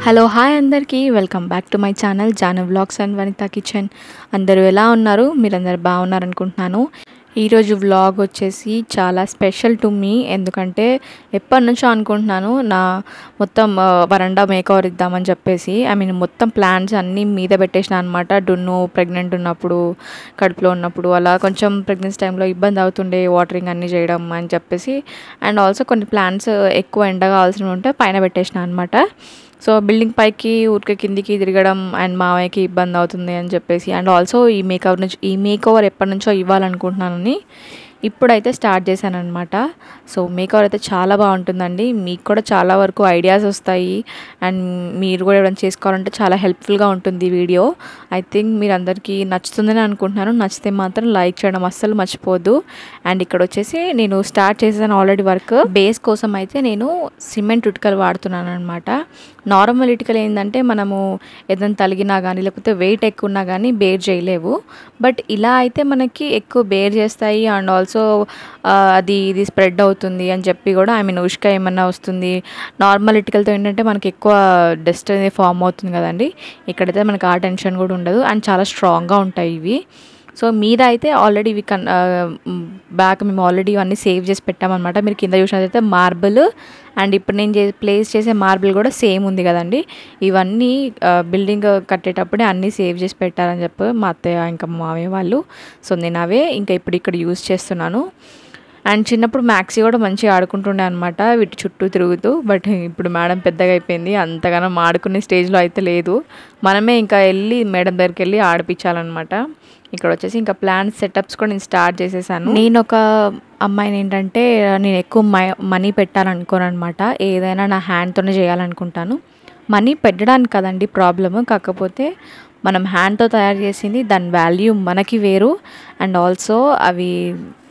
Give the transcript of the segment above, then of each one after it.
Hello hi అందరికీ welcome back to my channel Janu vlogs and Vanitha kitchen. అందరూ ఎలా ఉన్నారు? మీరందరూ బాగున్నారు అనుకుంటున్నాను. ఈరోజు వ్లాగ్ వచ్చేసి చాలా స్పెషల్ టు మీ. ఎందుకంటే ఎప్పటి నుంచో అనుకుంటున్నాను నా మొత్తం వరండా మేకవర్ ఇద్దామని చెప్పేసి. మొత్తం ప్లాన్స్ అన్నీ మీద పెట్టేసిన అనమాట. డున్ను ప్రెగ్నెంట్ ఉన్నప్పుడు, కడుపులో ఉన్నప్పుడు అలా కొంచెం ప్రెగ్నెన్సీ టైంలో ఇబ్బంది అవుతుండే వాటరింగ్ అన్నీ చేయడం అని చెప్పేసి. అండ్ ఆల్సో కొన్ని ప్లాన్స్ ఎక్కువ ఎండ కావాల్సినవి ఉంటే పైన పెట్టేసిన అనమాట. సో బిల్డింగ్ పైకి ఊరికే కిందికి తిరగడం అండ్ మావయ్యకి ఇబ్బంది అవుతుంది అని చెప్పేసి. అండ్ ఆల్సో ఈ మేకఓవర్ ఎప్పటి నుంచో ఇవ్వాలనుకుంటున్నానని ఇప్పుడైతే స్టార్ట్ చేశాను అనమాట. సో మేకఓవర్ అయితే చాలా బాగుంటుందండి. మీకు కూడా చాలా వరకు ఐడియాస్ వస్తాయి అండ్ మీరు కూడా ఏమైనా చేసుకోవాలంటే చాలా హెల్ప్ఫుల్గా ఉంటుంది వీడియో. ఐ థింక్ మీరు అందరికీ నచ్చుతుందని అనుకుంటున్నాను. నచ్చితే మాత్రం లైక్ చేయడం అస్సలు మర్చిపోద్దు. అండ్ ఇక్కడ వచ్చేసి నేను స్టార్ట్ చేశాను ఆల్రెడీ వర్క్. బేస్ కోసం అయితే నేను సిమెంట్ ఇటుకలు వాడుతున్నాను అనమాట. నార్మల్ ఇటుకలు ఏంటంటే మనము ఏదైనా తలిగినా కానీ లేకపోతే వెయిట్ ఎక్కువ ఉన్నా కానీ బేర్ చేయలేవు. బట్ ఇలా అయితే మనకి ఎక్కువ బేర్ చేస్తాయి. అండ్ ఆల్సో ఇది స్ప్రెడ్ అవుతుంది అని చెప్పి కూడా ఉష్క ఏమన్నా వస్తుంది. నార్మల్ ఇటుకలతో ఏంటంటే మనకి ఎక్కువ డస్ట్ అనేది ఫామ్ అవుతుంది కదండి. ఇక్కడైతే మనకి ఆ టెన్షన్ కూడా ఉండదు అండ్ చాలా స్ట్రాంగ్గా ఉంటాయి ఇవి. సో మీద అయితే ఆల్రెడీ ఇవి బ్యాక్ మేము ఆల్రెడీ ఇవన్నీ సేవ్ చేసి పెట్టామన్నమాట. మీరు కింద చూసినట్లయితే మార్బుల్ అండ్ ఇప్పుడు నేను ప్లేస్ చేసే మార్బుల్ కూడా సేమ్ ఉంది కదండి. ఇవన్నీ బిల్డింగ్ కట్టేటప్పుడే అన్నీ సేవ్ చేసి పెట్టారని చెప్పి మా అత్తయ్య ఇంకా మా మామయ్య వాళ్ళు. సో నేను అవే ఇంకా ఇప్పుడు ఇక్కడ యూజ్ చేస్తున్నాను. అండ్ చిన్నప్పుడు మ్యాక్సీ కూడా మంచిగా ఆడుకుంటుండే అనమాట వీటి చుట్టూ తిరుగుతూ. బట్ ఇప్పుడు మేడం పెద్దగా అయిపోయింది, అంతగానో ఆడుకునే స్టేజ్లో అయితే లేదు. మనమే ఇంకా వెళ్ళి మేడం దగ్గరికి వెళ్ళి ఆడిపించాలన్నమాట. ఇక్కడ వచ్చేసి ఇంకా ప్లాన్ సెటప్స్ కూడా నేను స్టార్ట్ చేసేసాను. నేను ఒక అమ్మాయిని ఏంటంటే నేను ఎక్కువ మనీ పెట్టాలనుకోను అనమాట. ఏదైనా నా హ్యాండ్తోనే చేయాలనుకుంటాను. మనీ పెట్టడానికి కదండి ప్రాబ్లము, కాకపోతే మనం హ్యాండ్తో తయారు చేసింది దాని వాల్యూ మనకి వేరు. అండ్ ఆల్సో అవి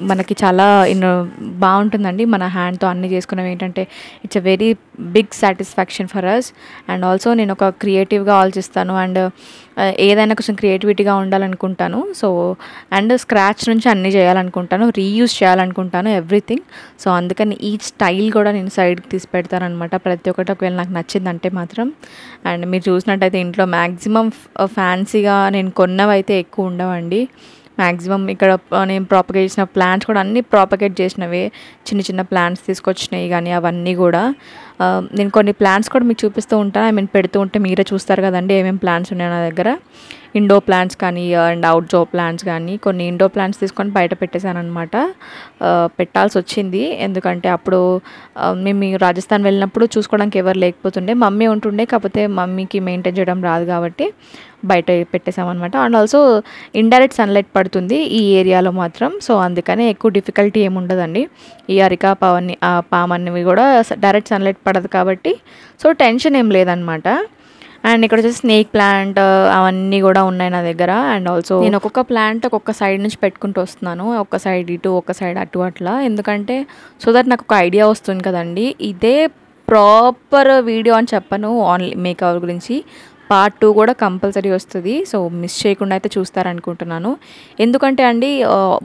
మనకి చాలా బాగుంటుందండి. మన హ్యాండ్తో అన్నీ చేసుకున్నవి ఏంటంటే it's a very big satisfaction for us. And also నేను ఒక క్రియేటివ్గా ఆలోచిస్తాను అండ్ ఏదైనా కొంచెం క్రియేటివిటీగా ఉండాలనుకుంటాను. సో అండ్ స్క్రాచ్ నుంచి అన్నీ చేయాలనుకుంటాను, రీయూజ్ చేయాలనుకుంటాను ఎవ్రీథింగ్. సో అందుకని ఈ స్టైల్ కూడా నేను సైడ్కి తీసి పెడతాను అనమాట. ప్రతి ఒక్కటి ఒకవేళ నాకు నచ్చిందంటే మాత్రం. అండ్ మీరు చూసినట్టయితే ఇంట్లో మ్యాక్సిమం ఫ్యాన్సీగా నేను కొన్నవైతే ఎక్కువ ఉండవండి. మ్యాక్సిమం ఇక్కడ నేను ప్రాపగేట్ చేసిన ప్లాంట్స్ కూడా అన్నీ ప్రాపగేట్ చేసినవే. చిన్న చిన్న ప్లాంట్స్ తీసుకొచ్చినాయి కానీ అవన్నీ కూడా నేను కొన్ని ప్లాంట్స్ కూడా మీకు చూపిస్తూ ఉంటాను. పెడుతూ ఉంటే మీరే చూస్తారు కదండి ఏమేమి ప్లాంట్స్ ఉన్నాయో నా దగ్గర. ఇండోర్ ప్లాంట్స్ కానీ అండ్ అవుట్డోర్ ప్లాంట్స్ కానీ కొన్ని ఇండోర్ ప్లాంట్స్ తీసుకొని బయట పెట్టేశాను అనమాట. పెట్టాల్సి వచ్చింది ఎందుకంటే అప్పుడు మేము రాజస్థాన్ వెళ్ళినప్పుడు చూసుకోవడానికి ఎవరు లేకపోతుండే. మమ్మీ ఉంటుండే, కాకపోతే మమ్మీకి మెయింటైన్ చేయడం రాదు కాబట్టి బయట పెట్టేసామన్నమాట. అండ్ ఆల్సో ఇండైరెక్ట్ సన్లైట్ పడుతుంది ఈ ఏరియాలో మాత్రం. సో అందుకనే ఎక్కువ డిఫికల్టీ ఏమి ఉండదండి. ఈ అరికా పామన్నవి కూడా డైరెక్ట్ సన్లైట్ పడదు కాబట్టి సో టెన్షన్ ఏం లేదనమాట. అండ్ ఇక్కడ వచ్చేసి స్నేక్ ప్లాంట్ అవన్నీ కూడా ఉన్నాయి నా దగ్గర. అండ్ ఆల్సో నేను ఒక్కొక్క ప్లాంట్ ఒక్కొక్క సైడ్ నుంచి పెట్టుకుంటూ వస్తున్నాను, ఒక సైడ్ ఇటు ఒక సైడ్ అటు అట్లా. ఎందుకంటే సో దట్ నాకు ఒక ఐడియా వస్తుంది కదండి. ఇదే ప్రాపర్ వీడియో అని చెప్పను ఓన్లీ మేకవర్ గురించి. పార్ట్ 2 కూడా కంపల్సరీ వస్తుంది. సో మిస్ చేయకుండా అయితే చూస్తారనుకుంటున్నాను. ఎందుకంటే అండి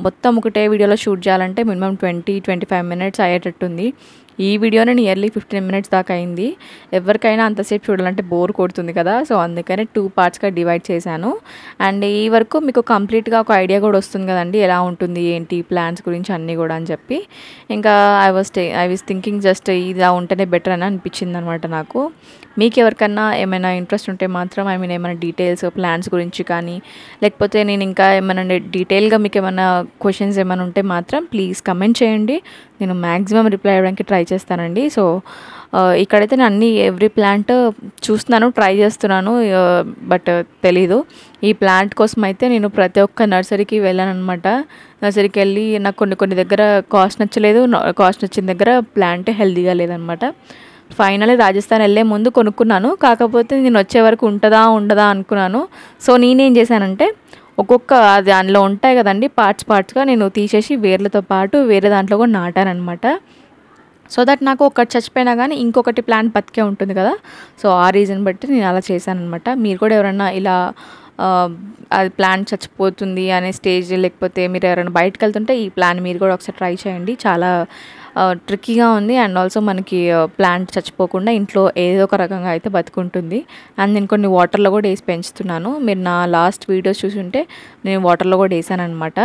మొత్తం ఒకటే వీడియోలో షూట్ చేయాలంటే మినిమం 20-25 మినిట్స్ అయ్యేటట్టుంది. ఈ వీడియోనే నియర్లీ 15 మినిట్స్ దాకా అయింది. ఎవరికైనా అంతసేపు చూడాలంటే బోర్ కొడుతుంది కదా. సో అందుకనే 2 పార్ట్స్గా డివైడ్ చేశాను. అండ్ ఈ వరకు మీకు కంప్లీట్గా ఒక ఐడియా కూడా వస్తుంది కదండి ఎలా ఉంటుంది ఏంటి ప్లాన్స్ గురించి అన్నీ కూడా అని చెప్పి. ఇంకా ఐ వాజ్ థింకింగ్ జస్ట్ ఇలా ఉంటేనే బెటర్ అని అనిపించింది అనమాట నాకు. మీకు ఎవరికన్నా ఏమైనా ఇంట్రెస్ట్ ఉంటే మాత్రం ఏమైనా డీటెయిల్స్ ప్లాన్స్ గురించి కానీ లేకపోతే నేను ఇంకా ఏమైనా డీటెయిల్గా మీకు ఏమైనా క్వశ్చన్స్ ఏమైనా ఉంటే మాత్రం ప్లీజ్ కమెంట్ చేయండి. నేను మ్యాక్సిమం రిప్లై అవ్వడానికి ట్రై చేస్తానండి. సో ఇక్కడైతే నేను అన్ని ఎవ్రీ ప్లాంట్ చూస్తున్నాను, ట్రై చేస్తున్నాను, బట్ తెలీదు. ఈ ప్లాంట్ కోసం అయితే నేను ప్రతి ఒక్క నర్సరీకి వెళ్ళాను అనమాట. నర్సరీకి వెళ్ళి నాకు కొన్ని దగ్గర కాస్ట్ నచ్చలేదు, కాస్ట్ నచ్చిన దగ్గర ప్లాంట్ హెల్తీగా లేదనమాట. ఫైనల్లీ రాజస్థాన్ వెళ్ళే ముందు కొనుక్కున్నాను, కాకపోతే నేను వచ్చే వరకు ఉంటుందా ఉండదా అనుకున్నాను. సో నేనేం చేశానంటే ఒక్కొక్క దానిలో ఉంటాయి కదండి పార్ట్స్గా నేను తీసేసి వేర్లతో పాటు వేరే దాంట్లో కూడా నాటానమాట. సో దట్ నాకు ఒకటి చచ్చిపోయినా కానీ ఇంకొకటి ప్లాంట్ బతికే ఉంటుంది కదా. సో ఆ రీజన్ బట్టి నేను అలా చేశాను అనమాట. మీరు కూడా ఎవరన్నా ఇలా అది ప్లాంట్ చచ్చిపోతుంది అనే స్టేజ్ లేకపోతే మీరు ఎవరైనా బయటకు వెళ్తుంటే ఈ ప్లాన్ మీరు కూడా ఒకసారి ట్రై చేయండి. చాలా ట్రిక్కీగా ఉంది. అండ్ ఆల్సో మనకి ప్లాంట్ చచ్చిపోకుండా ఇంట్లో ఏదో ఒక రకంగా అయితే బతుకుంటుంది. అండ్ నేను కొన్ని వాటర్లో కూడా వేసి పెంచుతున్నాను. మీరు నా లాస్ట్ వీడియోస్ చూసుంటే నేను వాటర్లో కూడా వేసానమాట.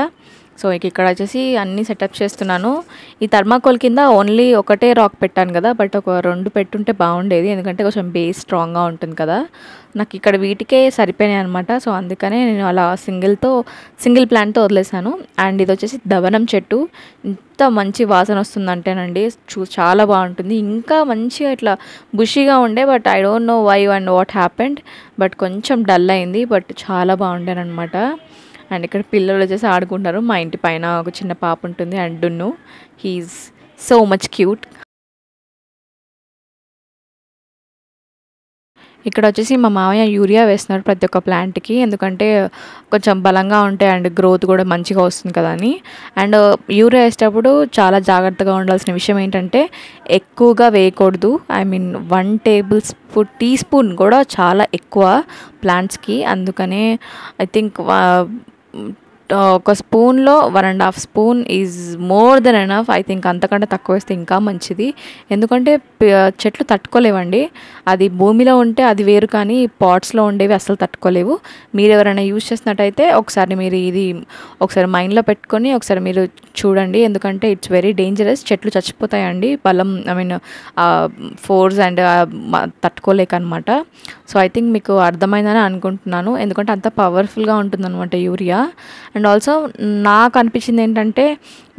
సో ఇక్కడ వచ్చేసి అన్నీ సెటప్ చేస్తున్నాను. ఈ థర్మాకోల్ కింద ఓన్లీ ఒకటే రాక్ పెట్టాను కదా, బట్ ఒక 2 పెట్టుంటే బాగుండేది, ఎందుకంటే కొంచెం బేస్ స్ట్రాంగ్గా ఉంటుంది కదా. నాకు ఇక్కడ వీటికే సరిపోయినాయి అనమాట. సో అందుకనే నేను అలా సింగిల్ ప్లాంట్తో వదిలేసాను. అండ్ ఇది వచ్చేసి దవనం చెట్టు. ఇంత మంచి వాసన వస్తుందంటేనండి చాలా బాగుంటుంది. ఇంకా మంచిగా ఇట్లా బుషీగా ఉండే, but I don't know why and what happened, but కొంచెం డల్ అయింది, బట్ చాలా బాగుండేనమాట. అండ్ ఇక్కడ పిల్లలు వచ్చేసి ఆడుకుంటారు. మా ఇంటి పైన ఒక చిన్న పాప ఉంటుంది అండ్ డున్ను, హీఈస్ సో మచ్ క్యూట్. ఇక్కడ వచ్చేసి మా మామయ్య యూరియా వేస్తున్నారు ప్రతి ఒక్క ప్లాంట్కి, ఎందుకంటే కొంచెం బలంగా ఉంటాయి అండ్ గ్రోత్ కూడా మంచిగా వస్తుంది కదా అని. అండ్ యూరియా వేసేటప్పుడు చాలా జాగ్రత్తగా ఉండాల్సిన విషయం ఏంటంటే ఎక్కువగా వేయకూడదు. ఐ మీన్ 1 టీ స్పూన్ కూడా చాలా ఎక్కువ ప్లాంట్స్కి. అందుకనే ఐ థింక్ ఒక స్పూన్లో 1.5 spoon is more than enough. I think అంతకంటే తక్కువ వేస్తే ఇంకా మంచిది, ఎందుకంటే చెట్లు తట్టుకోలేవండి. అది భూమిలో ఉంటే అది వేరు, కానీ పాట్స్లో ఉండేవి అసలు తట్టుకోలేవు. మీరు ఎవరైనా యూజ్ చేసినట్టయితే ఒకసారి మీరు ఇది ఒకసారి మైండ్లో పెట్టుకొని ఒకసారి మీరు చూడండి, ఎందుకంటే ఇట్స్ వెరీ డేంజరస్. చెట్లు చచ్చిపోతాయండి బలం, ఐ మీన్ ఫోర్స్ అండ్ తట్టుకోలేక అనమాట. సో ఐ థింక్ మీకు అర్థమైందని అనుకుంటున్నాను, ఎందుకంటే అంత పవర్ఫుల్గా ఉంటుందన్నమాట యూరియా. అండ్ ఆల్సో నాకు అనిపించింది ఏంటంటే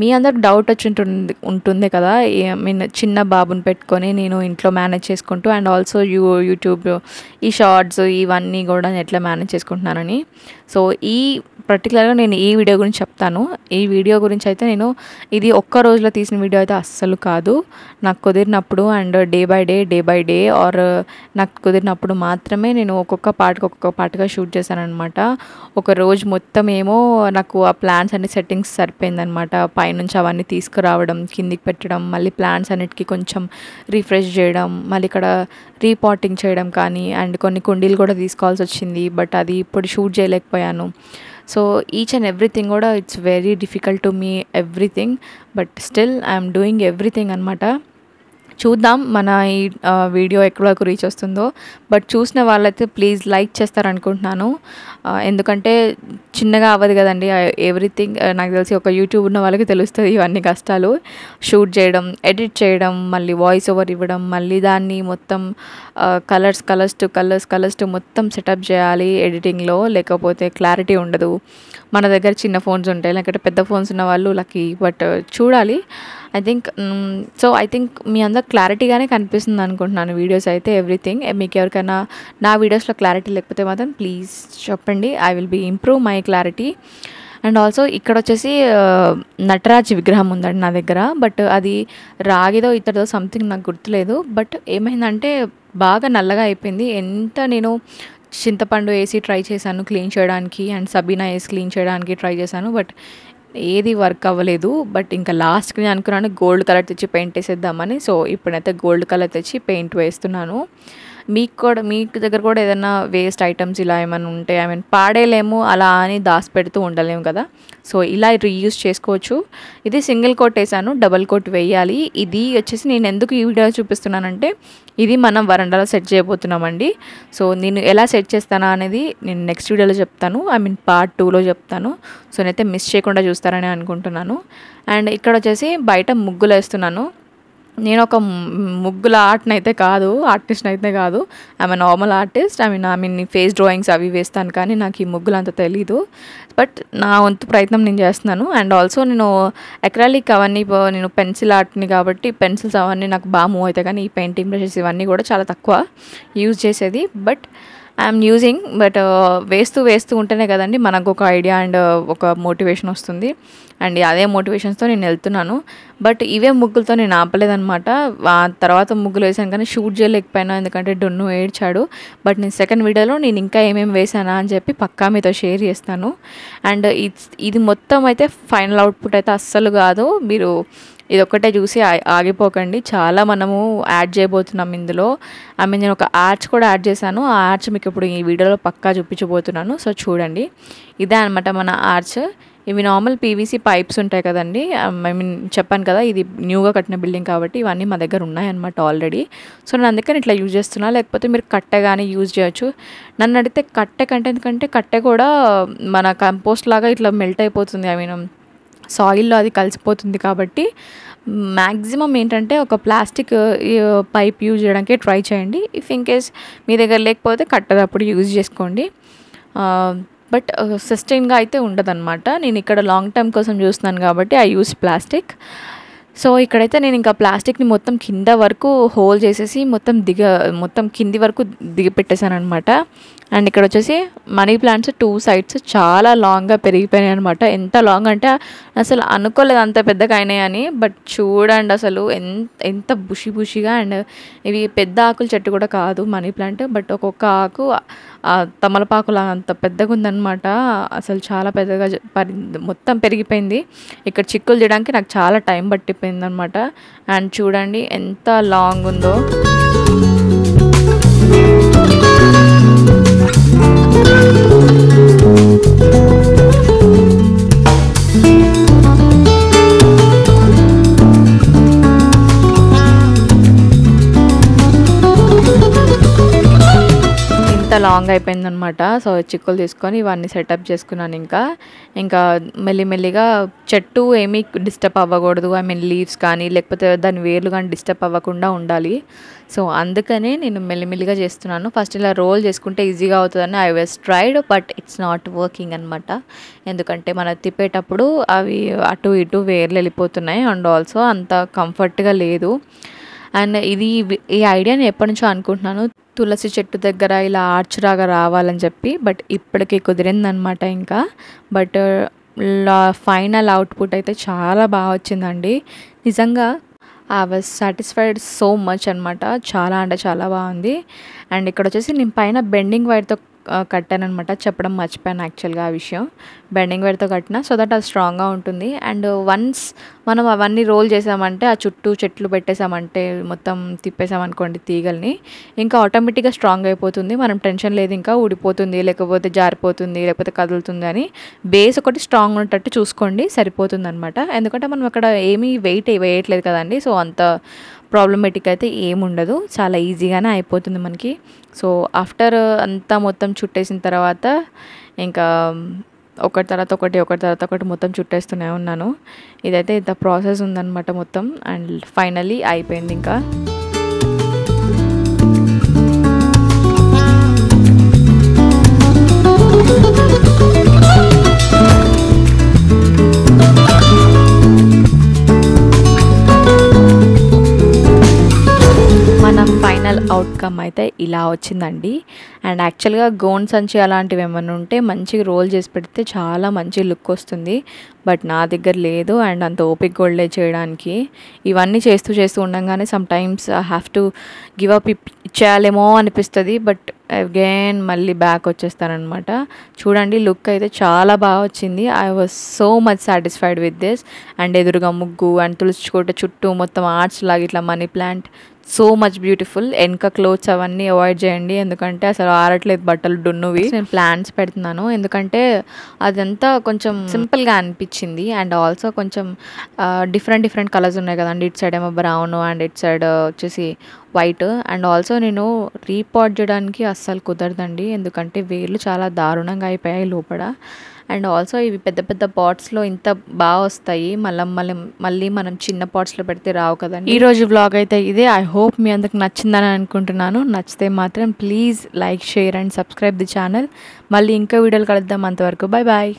మీ అందరికి డౌట్ వచ్చి ఉంటుంది కదా, ఐ మీన్ చిన్న బాబుని పెట్టుకొని నేను ఇంట్లో మేనేజ్ చేసుకుంటూ అండ్ ఆల్సో యూట్యూబ్ ఈ షార్ట్స్ ఇవన్నీ కూడా నేను ఎట్లా మేనేజ్ చేసుకుంటున్నానని. సో పర్టికులర్గా నేను ఈ వీడియో గురించి చెప్తాను. ఈ వీడియో గురించి అయితే నేను ఇది ఒక్క రోజులో తీసిన వీడియో అయితే అస్సలు కాదు. నాకు కుదిరినప్పుడు and day by day or నాకు కుదిరినప్పుడు మాత్రమే నేను ఒక్కొక్క పార్ట్గా షూట్ చేశానమాట. ఒక రోజు మొత్తం ఏమో నాకు ఆ ప్లాన్స్ అన్ని సెట్టింగ్స్ సరిపోయిందనమాట. పైనుంచి అవన్నీ తీసుకురావడం, కిందికి పెట్టడం, మళ్ళీ ప్లాంట్స్ అన్నిటికీ కొంచెం రిఫ్రెష్ చేయడం, మళ్ళీ ఇక్కడ రీపాటింగ్ చేయడం కానీ, అండ్ కొన్ని కుండీలు కూడా తీసుకోవాల్సి వచ్చింది, బట్ అది ఇప్పుడు షూట్ చేయలేకపోయాను. సో ఈచ్ అండ్ ఎవ్రీథింగ్ కూడా it's very difficult to me everything, but still I'm doing everything అనమాట. చూద్దాం మన ఈ వీడియో ఎక్కడి వరకు రీచ్ వస్తుందో, బట్ చూసిన వాళ్ళైతే ప్లీజ్ లైక్ చేస్తారనుకుంటున్నాను, ఎందుకంటే చిన్నగా అవ్వదు కదండి ఎవ్రీథింగ్. నాకు తెలిసి ఒక యూట్యూబ్ ఉన్న వాళ్ళకి తెలుస్తుంది ఇవన్నీ కష్టాలు. షూట్ చేయడం, ఎడిట్ చేయడం, మళ్ళీ వాయిస్ ఓవర్ ఇవ్వడం, మళ్ళీ దాన్ని మొత్తం కలర్స్ టు మొత్తం సెటప్ చేయాలి ఎడిటింగ్లో, లేకపోతే క్లారిటీ ఉండదు. మన దగ్గర చిన్న ఫోన్స్ ఉంటాయి, లేకపోతే పెద్ద ఫోన్స్ ఉన్న వాళ్ళు లక్కీ, బట్ చూడాలి. ఐ థింక్ మీ అందరు క్లారిటీగానే కనిపిస్తుంది అనుకుంటున్నాను వీడియోస్ అయితే ఎవ్రీథింగ్. మీకు ఎవరికైనా నా వీడియోస్లో క్లారిటీ లేకపోతే మాత్రం ప్లీజ్ చెప్పండి, I will be improve my clarity. And also ఇక్కడ వచ్చేసి నటరాజ్ విగ్రహం ఉందండి నా దగ్గర, బట్ అది రాగిదో ఇతడిదో సంథింగ్ నాకు గుర్తులేదు. బట్ ఏమైందంటే బాగా నల్లగా అయిపోయింది. ఎంత నేను చింతపండు వేసి ట్రై చేశాను క్లీన్ చేయడానికి, అండ్ సబీనా వేసి క్లీన్ చేయడానికి ట్రై చేశాను, బట్ ఏది వర్క్ అవ్వలేదు. బట్ ఇంకా లాస్ట్కి నేను అనుకున్నాను గోల్డ్ కలర్ తెచ్చి పెయింట్ వేసేద్దామని. సో ఇప్పుడైతే గోల్డ్ కలర్ తెచ్చి పెయింట్ వేస్తున్నాను. మీకు దగ్గర కూడా ఏదైనా వేస్ట్ ఐటమ్స్ ఇలా ఏమైనా ఉంటే, ఐ మీన్ పాడేలేము అలా అని పెడుతూ ఉండలేము కదా, సో ఇలా రీయూజ్ చేసుకోవచ్చు. ఇది సింగిల్ కోట్ వేసాను, డబల్ కోట్ వేయాలి. ఇది వచ్చేసి నేను ఎందుకు ఈ వీడియో చూపిస్తున్నానంటే ఇది మనం వరండాలో సెట్ చేయబోతున్నామండి. సో నేను ఎలా సెట్ చేస్తానా అనేది నేను నెక్స్ట్ వీడియోలో చెప్తాను, ఐ మీన్ పార్ట్ 2లో చెప్తాను. సో నేనైతే మిస్ చేయకుండా చూస్తారని అనుకుంటున్నాను. అండ్ ఇక్కడ వచ్చేసి బయట ముగ్గులు వేస్తున్నాను. నేను ఒక ముగ్గుల ఆర్టిస్ట్ అయితే కాదు, I'm normal artist. I mean face drawings అవి వేస్తాను, కానీ నాకు ఈ ముగ్గులు అంత తెలీదు, బట్ నా వంతు ప్రయత్నం నేను చేస్తున్నాను. అండ్ ఆల్సో నేను అక్రాలిక్ అవన్నీ నేను పెన్సిల్ ఆర్ట్ని కాబట్టి పెన్సిల్స్ అవన్నీ నాకు బాగా మూవ్ అవుతాయి, కానీ ఈ పెయింటింగ్ బ్రషెస్ ఇవన్నీ కూడా చాలా తక్కువ యూజ్ చేసేది. బట్ ఐఎమ్ యూజింగ్, బట్ వేస్తూ ఉంటేనే కదండి మనకు ఒక ఐడియా అండ్ ఒక మోటివేషన్ వస్తుంది. అండ్ అదే మోటివేషన్స్తో నేను వెళ్తున్నాను. బట్ ఇవే ముగ్గులతో నేను ఆపలేదనమాట. ఆ తర్వాత ముగ్గులు వేసాను కానీ షూట్ చేయలేకపోయినా, ఎందుకంటే డొన్ను ఏడ్చాడు. బట్ నేను సెకండ్ వీడియోలో నేను ఇంకా ఏమేమి వేసానా అని చెప్పి పక్కా మీతో షేర్ చేస్తాను. అండ్ ఇది మొత్తం అయితే ఫైనల్ అవుట్పుట్ అయితే అస్సలు కాదు, మీరు ఇదొక్కటే చూసి ఆగిపోకండి. చాలా మనము యాడ్ చేయబోతున్నాం ఇందులో. ఐ మీన్ నేను ఒక ఆర్చ్ కూడా యాడ్ చేశాను, ఆ ఆర్చ్ మీకు ఇప్పుడు ఈ వీడియోలో పక్కా చూపించబోతున్నాను. సో చూడండి, ఇదే అనమాట మన ఆర్చ్. ఇవి నార్మల్ పీవీసీ పైప్స్ ఉంటాయి కదండి. ఐ మీన్ చెప్పాను కదా, ఇది న్యూగా కట్టిన బిల్డింగ్ కాబట్టి ఇవన్నీ మా దగ్గర ఉన్నాయన్నమాట ఆల్రెడీ. సో నేను అందుకని ఇట్లా యూజ్ చేస్తున్నా. లేకపోతే మీరు కట్టె కానీ యూజ్ చేయొచ్చు. నన్ను అడిగితే కట్టె కంటే, ఎందుకంటే కట్టె కూడా మన కంపోస్ట్ లాగా ఇట్లా మెల్ట్ అయిపోతుంది. ఐ మీన్ సాయిల్లో అది కలిసిపోతుంది కాబట్టి మ్యాక్సిమం ఏంటంటే ఒక ప్లాస్టిక్ పైప్ యూజ్ చేయడానికి ట్రై చేయండి. ఇఫ్ ఇన్ కేస్ మీ దగ్గర లేకపోతే కట్టెదప్పుడు యూజ్ చేసుకోండి. బట్ సస్టైన్గా అయితే ఉండదన్నమాట. నేను ఇక్కడ లాంగ్ టర్మ్ కోసం చూస్తున్నాను కాబట్టి ఐ యూస్ ప్లాస్టిక్. సో ఇక్కడైతే నేను ఇంకా ప్లాస్టిక్ని మొత్తం కింద వరకు హోల్ చేసేసి మొత్తం కింది వరకు దిగపెట్టేశాను అనమాట. అండ్ ఇక్కడ వచ్చేసి మనీ ప్లాంట్స్ 2 సైడ్స్ చాలా లాంగ్గా పెరిగిపోయినాయి అనమాట. ఎంత లాంగ్ అంటే అసలు అనుకోలేదు అంత పెద్దగా అయినాయని. బట్ చూడండి అసలు ఎంత బుషిగా. అండ్ ఇవి పెద్ద ఆకుల చెట్టు కూడా కాదు మనీ ప్లాంట్, బట్ ఒక్కొక్క ఆకు తమలపాకులా అంత పెద్దగా ఉందన్నమాట. అసలు చాలా పెద్దగా మొత్తం పెరిగిపోయింది. ఇక్కడ చిక్కులు చేయడానికి నాకు చాలా టైం పట్టిపోయింది అనమాట. అండ్ చూడండి ఎంత లాంగ్ ఉందో. లాంగ్ అయిపోయిందనమాట. సో చిక్కులు తీసుకొని ఇవన్నీ సెటప్ చేసుకున్నాను. ఇంకా మెల్లిమెల్లిగా చెట్టు ఏమీ డిస్టర్బ్ అవ్వకూడదు. ఐ మీన్ లీవ్స్ కానీ లేకపోతే దాని వేర్లు కానీ డిస్టర్బ్ అవ్వకుండా ఉండాలి. సో అందుకనే నేను మెల్లిమెల్లిగా చేస్తున్నాను. ఫస్ట్ ఇలా రోల్ చేసుకుంటే ఈజీగా అవుతుందని I was tried, but it's not working అనమాట. ఎందుకంటే మనం తిప్పేటప్పుడు అవి అటు ఇటు వేర్లు వెళ్ళిపోతున్నాయి. అండ్ ఆల్సో అంత కంఫర్ట్గా లేదు. అండ్ ఈ ఐడియాని ఎప్పటి నుంచో అనుకుంటున్నాను, తులసి చెట్టు దగ్గర ఇలా ఆర్చులాగా రావాలని చెప్పి. బట్ ఇప్పటికీ కుదిరిందనమాట ఇంకా. బట్ ఫైనల్ అవుట్పుట్ అయితే చాలా బాగా వచ్చిందండి. నిజంగా I was satisfied so much అనమాట. చాలా అంటే చాలా బాగుంది. అండ్ ఇక్కడ వచ్చేసి నేను పైన బెండింగ్ వైర్తో కట్టానమాట. చెప్పడం మర్చిపోయాను యాక్చువల్గా ఆ విషయం. బెండింగ్ వైర్తో కట్టిన సో దట్ అది స్ట్రాంగ్గా ఉంటుంది. అండ్ వన్స్ మనం అవన్నీ రోల్ చేసామంటే, ఆ చుట్టూ చెట్లు పెట్టేసామంటే, మొత్తం తిప్పేసామనుకోండి తీగల్ని, ఇంకా ఆటోమేటిక్గా స్ట్రాంగ్ అయిపోతుంది. మనం టెన్షన్ లేదు, ఇంకా ఊడిపోతుంది లేకపోతే జారిపోతుంది లేకపోతే కదులుతుంది అని. బేస్ ఒకటి స్ట్రాంగ్ ఉన్నట్టు చూసుకోండి, సరిపోతుంది అనమాట. ఎందుకంటే మనం అక్కడ ఏమీ వెయిట్ వేయట్లేదు కదండి. సో అంత ప్రాబ్లమేటిక్ అయితే ఏముండదు, చాలా ఈజీగానే అయిపోతుంది మనకి. సో ఆఫ్టర్ అంతా మొత్తం చుట్టేసిన తర్వాత ఇంకా ఒకటి తర్వాత ఒకటి మొత్తం చుట్టేస్తూనే ఉన్నాను. ఇదైతే ఇంత ప్రాసెస్ ఉందన్నమాట మొత్తం. అండ్ ఫైనలీ అయిపోయింది ఇంకా. ఫైనల్ అవుట్కమ్ అయితే ఇలా వచ్చిందండి. అండ్ యాక్చువల్గా గోన్ సంచి అలాంటివి ఏమైనా ఉంటే మంచిగా రోల్ చేసి పెడితే చాలా మంచి లుక్ వస్తుంది. బట్ నా దగ్గర లేదు అండ్ అంత ఓపిక కూడా చేయడానికి. ఇవన్నీ చేస్తూ ఉండగానే sometimes I have to give up ఇచ్చేయాలేమో అనిపిస్తుంది. బట్ అగైన్ మళ్ళీ బ్యాక్ వచ్చేస్తానమాట. చూడండి లుక్ అయితే చాలా బాగా వచ్చింది. I was so much satisfied with this. And ఎదురుగా ముగ్గు అండ్ తులసి కోట చుట్టూ మొత్తం ఆర్ట్స్ లాగా ఇట్లా money plant, so much beautiful. వెనక క్లోత్స్ అవన్నీ అవాయిడ్ చేయండి, ఎందుకంటే అసలు ఆరట్లేదు బట్టలు డున్నువి. నేను ప్లాంట్స్ పెడుతున్నాను ఎందుకంటే అదంతా కొంచెం సింపుల్గా అనిపించింది. అండ్ ఆల్సో కొంచెం డిఫరెంట్ కలర్స్ ఉన్నాయి కదండి. ఇటు సైడ్ ఏమో బ్రౌన్ అండ్ ఇటు సైడ్ వచ్చేసి వైట్. అండ్ ఆల్సో నేను రీపాట్ చేయడానికి అస్సలు కుదరదండి, ఎందుకంటే వేర్లు చాలా దారుణంగా అయిపోయాయి లోపల. అండ్ ఆల్సో ఇవి పెద్ద పాట్స్లో ఇంత బాగా వస్తాయి, మళ్ళీ మనం చిన్న పాట్స్లో పెడితే రావు కదండి. ఈరోజు వ్లాగ్ అయితే ఇదే. ఐ హోప్ మీ అందరికి నచ్చిందని అనుకుంటున్నాను. నచ్చితే మాత్రం please like, share and subscribe the channel. మళ్ళీ ఇంకా వీడియోలు కలుద్దాం. అంతవరకు బాయ్ బాయ్.